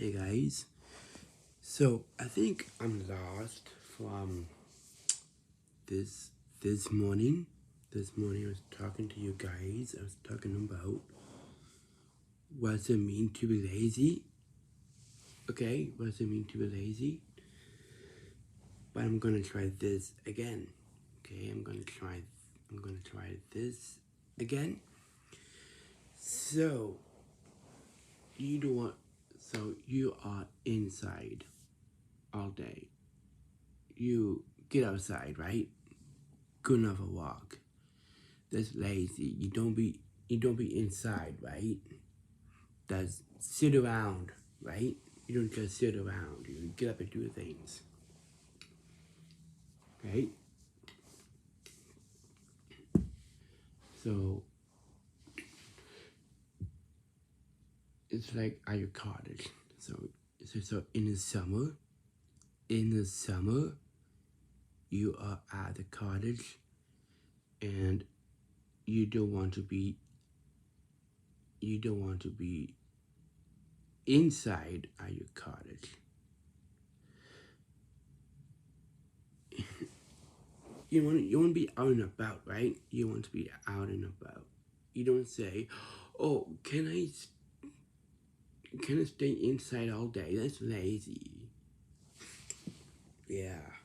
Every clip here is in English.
Hey guys, so I think I'm lost from this morning. This morning I was talking to you guys. I was talking about what does it mean to be lazy. Okay, what does it mean to be lazy? But I'm gonna try this again. Okay, I'm gonna try this again. So you are inside all day. You get outside, right? Go enough a walk. That's lazy. You don't be inside, right? That's sit around, right? You don't just sit around. You get up and do things, right? So it's like at your cottage. So in the summer, you are at the cottage, and you don't want to be inside at your cottage. You want to be out and about, right? You want to be out and about. You don't say, "Oh, can I stay inside all day?" That's lazy. Yeah.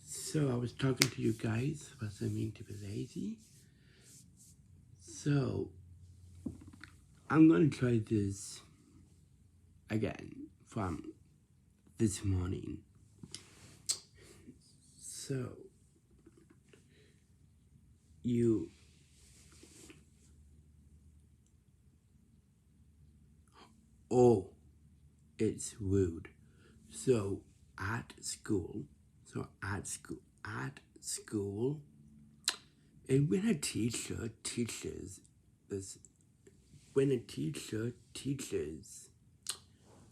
So I was talking to you guys. What does it mean to be lazy? So I'm gonna try this again from this morning. So oh, it's rude. So at school, and when a teacher teaches this, when a teacher teaches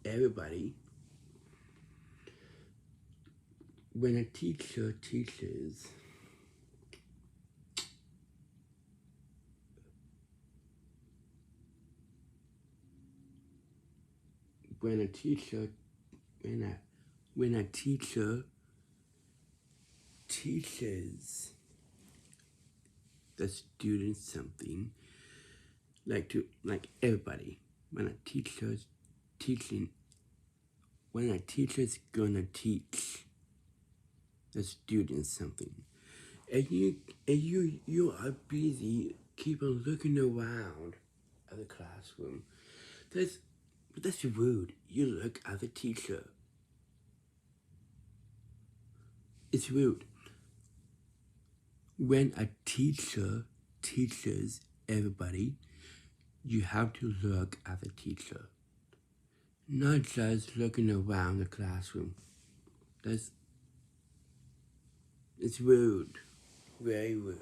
everybody, when a teacher teaches when a teacher teaches the students something, like everybody, when a teacher's gonna teach the students something, and you are busy, keep on looking around at the classroom. That's rude. You look at the teacher. It's rude. When a teacher teaches everybody, you have to look at the teacher, not just looking around the classroom. It's rude, very rude.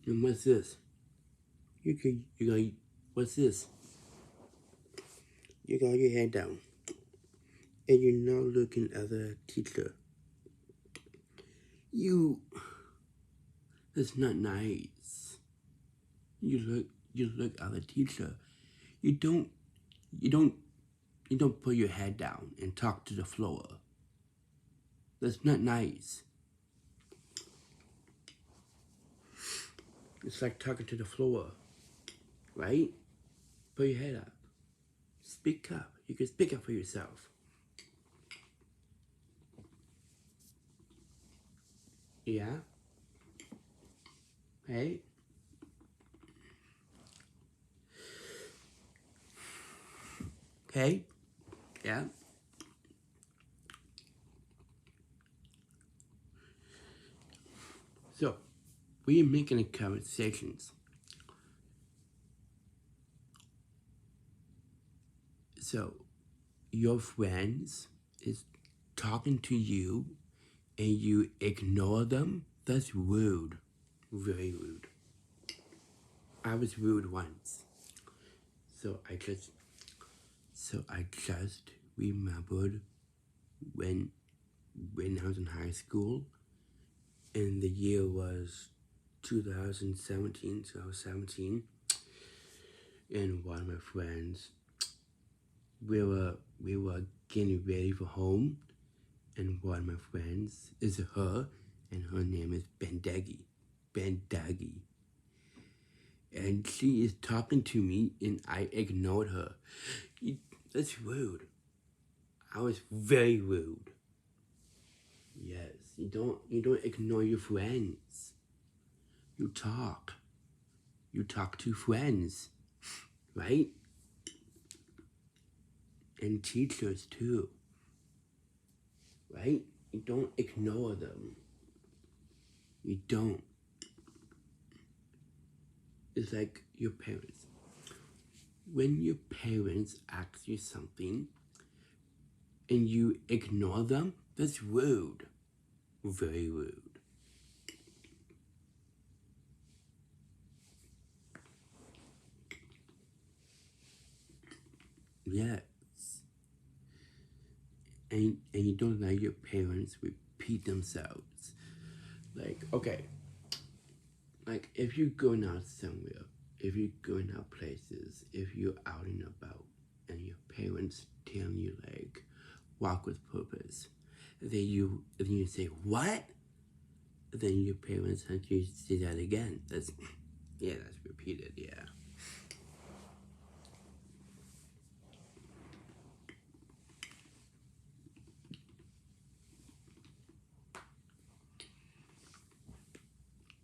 And what's this? What's this? You got your head down, and you're not looking at the teacher. That's not nice. You look at the teacher. You don't put your head down and talk to the floor. That's not nice. It's like talking to the floor, right? Put your head up. Speak up. You can speak up for yourself. Yeah? Hey? Okay? Yeah? So, we're making conversations. So, your friends is talking to you and you ignore them? That's rude. Very rude. I was rude once. So I just remembered when I was in high school, and the year was 2017, so I was 17, and one of my friends, we were getting ready for home, and one of my friends is her, and her name is Bandagi. And she is talking to me, and I ignored her. That's rude. I was very rude. Yes, you don't ignore your friends. You talk. You talk to friends, right? And teachers too, right? You don't ignore them. You don't. It's like your parents. When your parents ask you something and you ignore them, that's rude. Very rude. Yes. And you don't let your parents repeat themselves. Like, okay, like if you're going out somewhere, if you're going out places, if you're out and about, and your parents tell you like, walk with purpose, then you say what? Then your parents have you say that again. That's repeated. Yeah.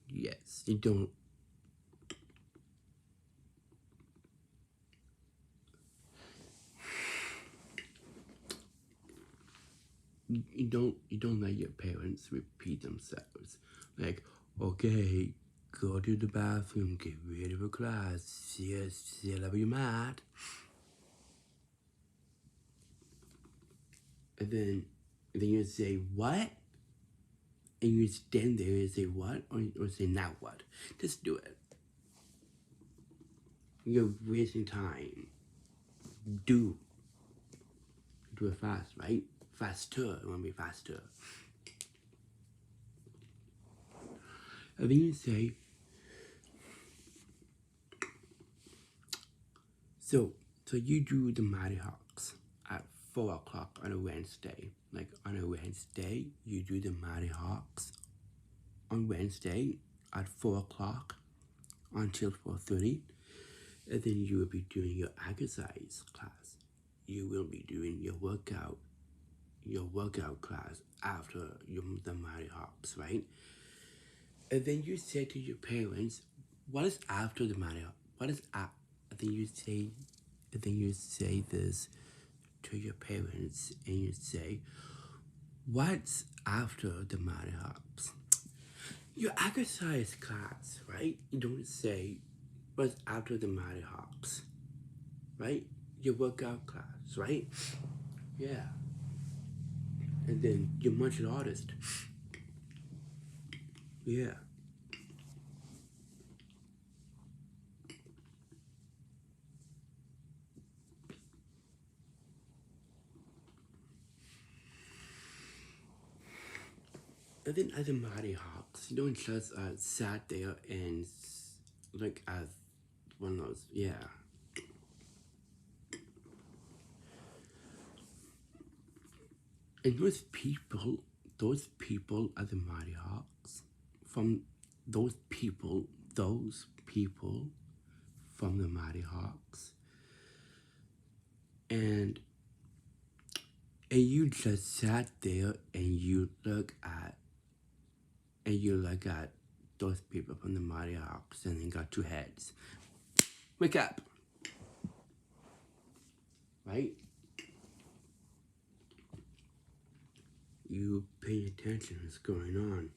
Yes, you don't. You don't let your parents repeat themselves. Like, okay, go to the bathroom, get ready for class, sit up your mat. And then you say what? And you stand there and say what? Or say now what? Just do it. You're wasting time. Do it fast, right? Faster. You want to be faster. And then you say, so you do the Mighty Hawks at 4 o'clock on a Wednesday. Like on a Wednesday, you do the Mighty Hawks on Wednesday at 4 o'clock until 4:30. And then you will be doing your exercise class. You will be doing your workout class after the Mighty Hawks, right? And then you say to your parents, what is after the Mighty Hawks? What is after? And then you say this to your parents, and you say, what's after the Mighty Hawks? Your exercise class, right? You don't say, what's after the Mighty Hawks, right? Your workout class, right? Yeah. And then your martial artist. Yeah. And then as a Mighty Hawks, you don't just sat there and look at one of those, yeah. And those people are the Mighty Hawks. From those people from the Mighty Hawks. And you just sat there and you look at those people from the Mighty Hawks and they got two heads. Wake up! Right? You pay attention to what's going on.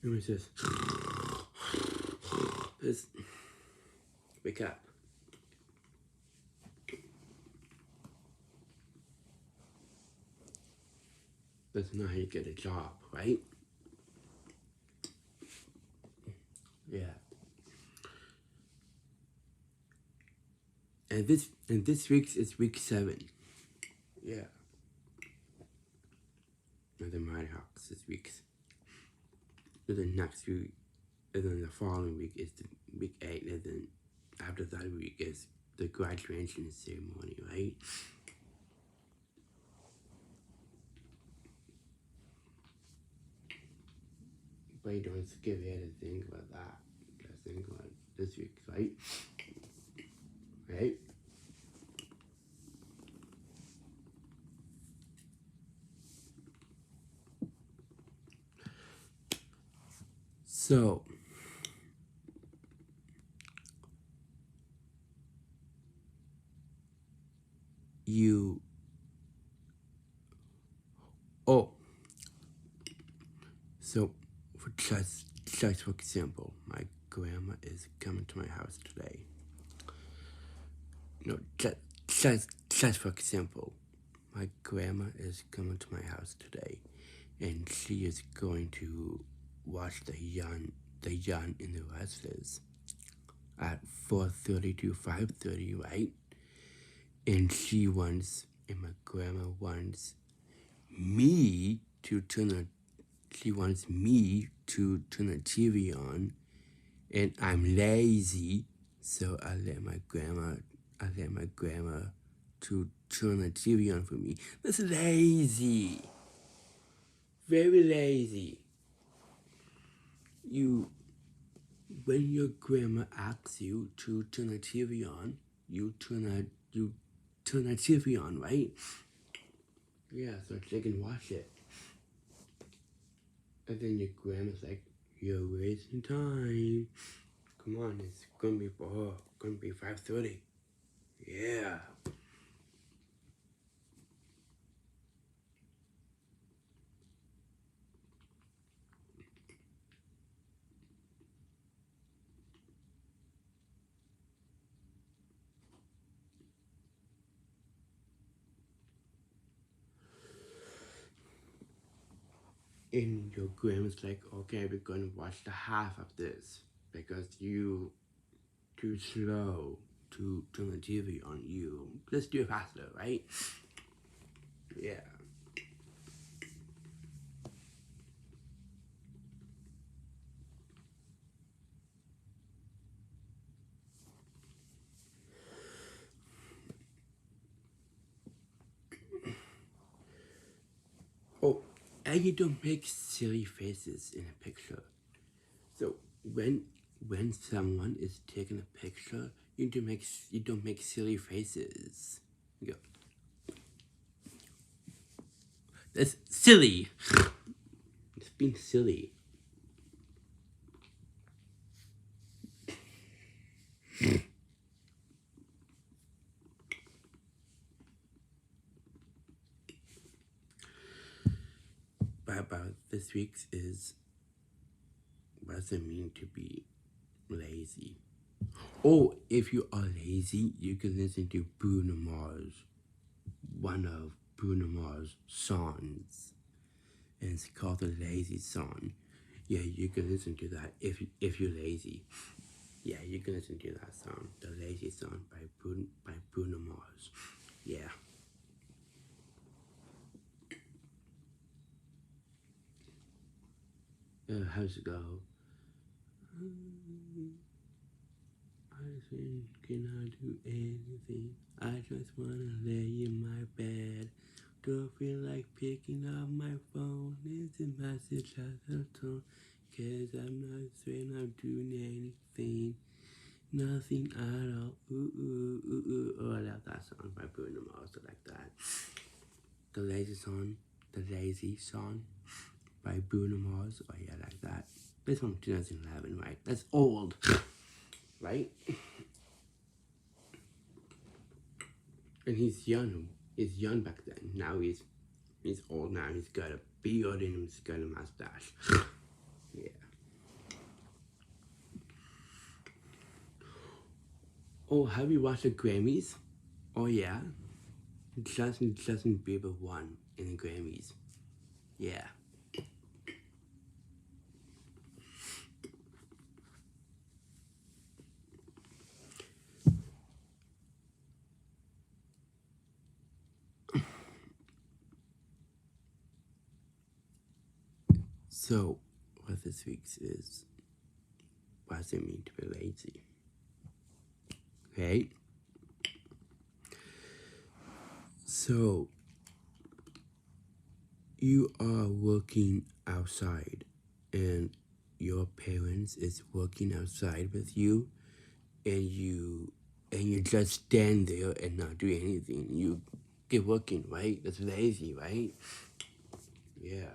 And it says, wake up. That's not how you get a job, right? Yeah. And this week's is week 7. Yeah. walks this week. And then next week, and then the following week is the week 8, and then after that week is the graduation ceremony, right? But you don't skip ahead and think about that. Just think about this week, right? Right? So, you, oh, so for just for example, my grandma is coming to my house today. No, just for example, my grandma is coming to my house today, and she is going to watch the Young and the Restless at 4:30 to 5:30, right? And my grandma wants me to turn the TV on, and I'm lazy, so I let my grandma to turn the TV on for me. That's lazy. Very lazy. When your grandma asks you to turn the TV on, you turn the TV on, right? Yeah, so they can watch it. And then your grandma's like, "You're wasting time. Come on, it's gonna be 5:30. Yeah." And your grandma's like, "Okay, we're gonna watch the half of this because you too slow to turn the TV on. Let's do it faster, right?" Yeah. Oh, and you don't make silly faces in a picture. So when someone is taking a picture, you don't make silly faces. You go, "That's silly." It's being silly. But about this week's is, what does it mean to be lazy? Oh, if you are lazy, you can listen to Bruno Mars, one of Bruno Mars' songs, and it's called the Lazy Song. Yeah, you can listen to that if you're lazy. Yeah, you can listen to that song, the Lazy Song by Bruno Mars. Yeah. How's it go? I think cannot do anything. I just wanna lay in my bed. Don't feel like picking up my phone. It's a message at the tone. Cause I'm not saying I'm doing anything. Nothing at all. Ooh, ooh, ooh, ooh. Oh, I love that song by Bruno Mars. I like that. The Lazy Song by Bruno Mars. Oh, yeah, I like that. That's from 2011, right? That's old, right? And he's young. He's young back then. Now he's old now. He's got a beard and he's got a mustache. Yeah. Oh, have you watched the Grammys? Oh yeah. Justin Bieber won in the Grammys. Yeah. So, what this week's is, what does it mean to be lazy? Okay? So, you are working outside, and your parents is working outside with you, and you just stand there and not do anything. You get working, right? That's lazy, right? Yeah.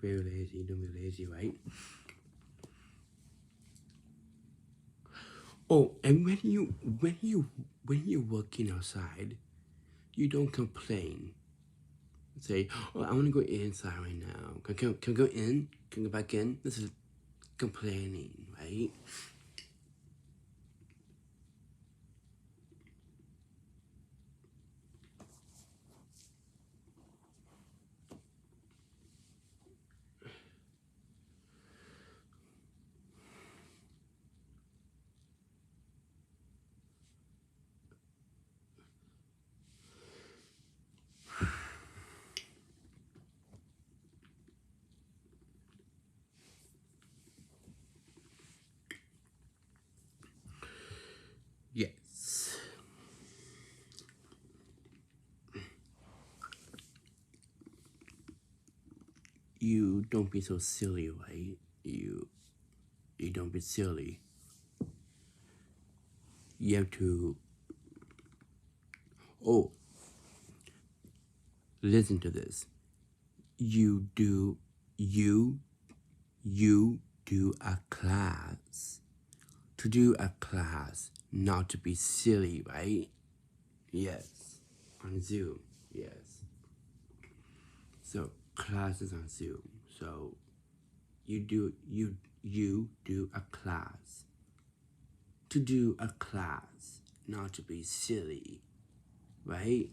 Very lazy. Don't be lazy, right? Oh, and when you're working outside, you don't complain. Say, oh, I want to go inside right now. Can I go in? Can I go back in? This is complaining, right? Yes. You don't be so silly, right? You don't be silly. You have to. Oh, listen to this. You do a class. To do a class, not to be silly, right? Yes. On Zoom, yes. So class is on Zoom. So you do a class. To do a class, not to be silly, right?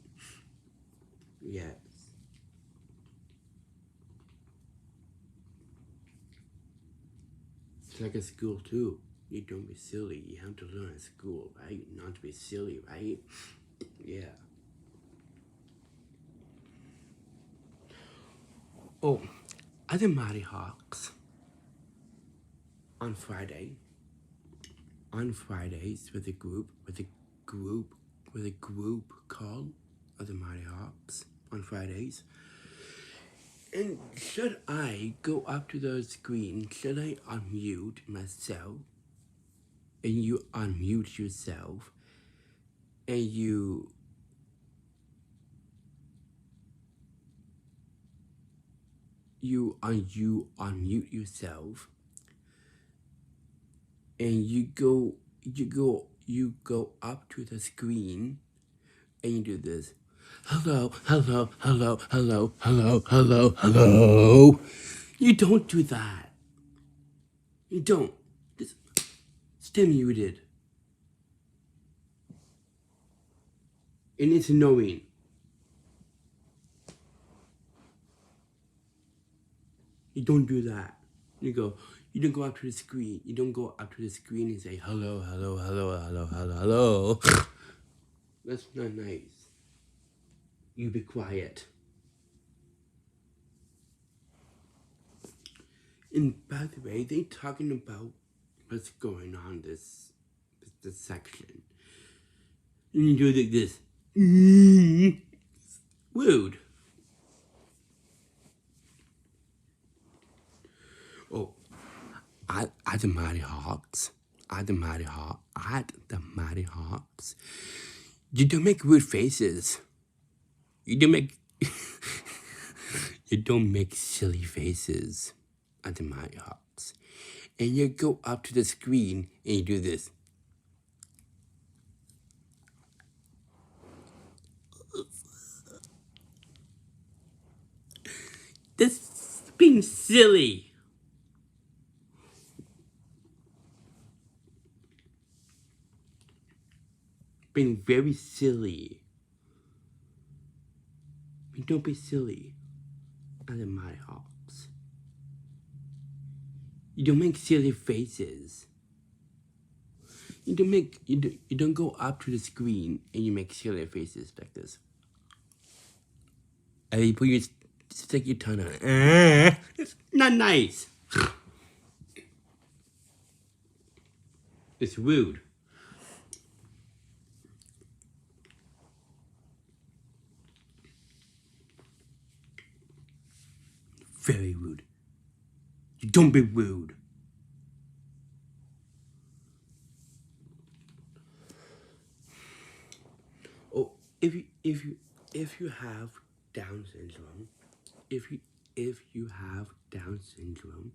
Yes. It's like a school too. You don't be silly. You have to learn at school, right? Not to be silly, right? Yeah. Oh, other Mighty Hawks on Friday. On Fridays with a group called Other Mighty Hawks on Fridays. And should I go up to the screen? Should I unmute myself? And you unmute yourself, and you unmute yourself, and you go up to the screen, and you do this. Hello, hello, hello, hello, hello, hello, hello. You don't do that. You don't. Just stay muted. And it's annoying. You don't do that. You don't go up to the screen. You don't go up to the screen and say hello, hello, hello, hello, hello, hello. That's not nice. You be quiet. And by the way, they talking about what's going on this section. And you do like this. Rude. Oh, at the Mighty Hawks. At the Mighty Hawks. You don't make weird faces. You don't make you don't make silly faces at the Mighty Hawks. And you go up to the screen and you do this. That's being silly. Being very silly. Don't be silly at the Mighty Hawks. You don't make silly faces. You don't go up to the screen and you make silly faces like this. And you put your stick your tongue on it. It's not nice. It's rude. Very rude. You don't be rude. Oh, if you have Down syndrome, if you have Down syndrome,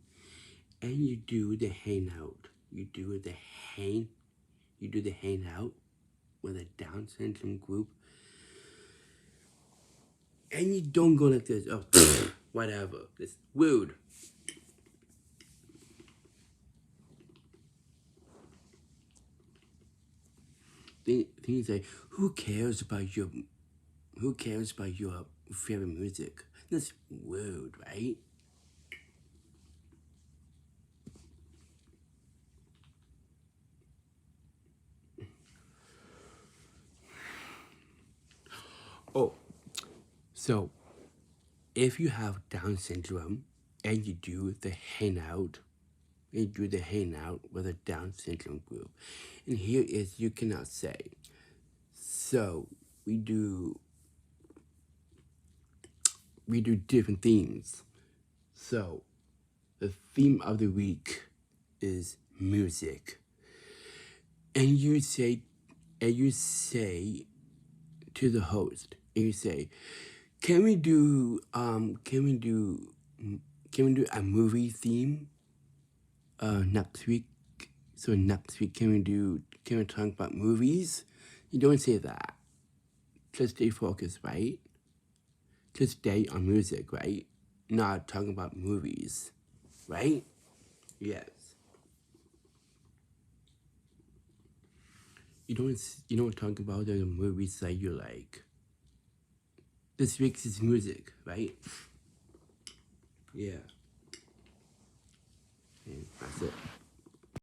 and you do the hangout, you do the hangout with a Down syndrome group, and you don't go like this. Oh, whatever. It's rude. Things like, who cares about your favorite music? That's rude, right? Oh, so if you have Down syndrome and you do the hangout, with a Down syndrome group, and here is you cannot say. So we do different themes. So the theme of the week is music, and you say to the host, and you say, can we do a movie theme next week? So next week, can we talk about movies? You don't say that. Just stay focused, right? Just stay on music, right? Not talking about movies, right? Yes. You don't talk about the movies that you like. This week's is music, right? Yeah. And that's it.